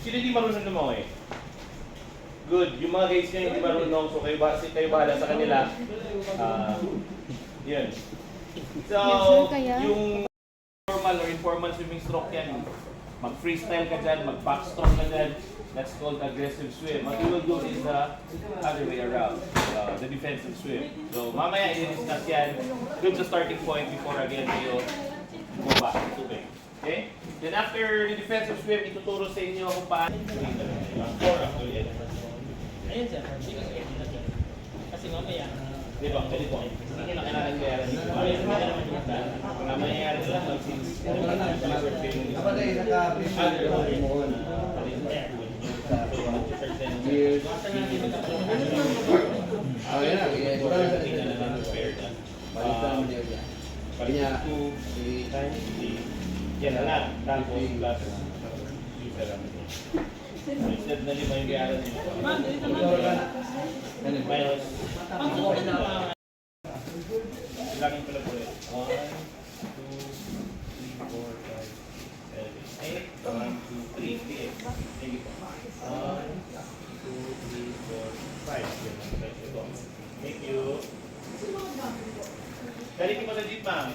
Sino hindi marunong lumangoy? Good. Yung mga guys nyo hindi marunong, so kayo bahala sa kanila. Yun. So, yung formal or informal swimming stroke yan, mag-freestyle ka dyan, mag-backstroke ka dyan, that's called aggressive swim. What you will do is the other way around, the defensive swim. So, mamaya i-discuss yan, dun sa starting point before again kayo bumaba sa tubig. Okay? Then after the defensive swim, ituturo sa inyo kung paano. Ayun sir, kasi mamaya, Di ba? Pwede po. Hindi na kailangan kaya rin. Mamaya rin lang since Kapag ay naka-prepare mo years. Ah, yan na. Balitan mo niya yan. Kanya, yan na lang. Tapos plus. Instead na 5 yung kaya rin. Minus. Ilangin ko lang po eh. 1, 2, 3, 4, 5, 6, 7, 8. 1, 2, 3, 8. Thank you po. 1, 2, 3, 4, 5. Thank you. Galing ko sa jeep, ma'am.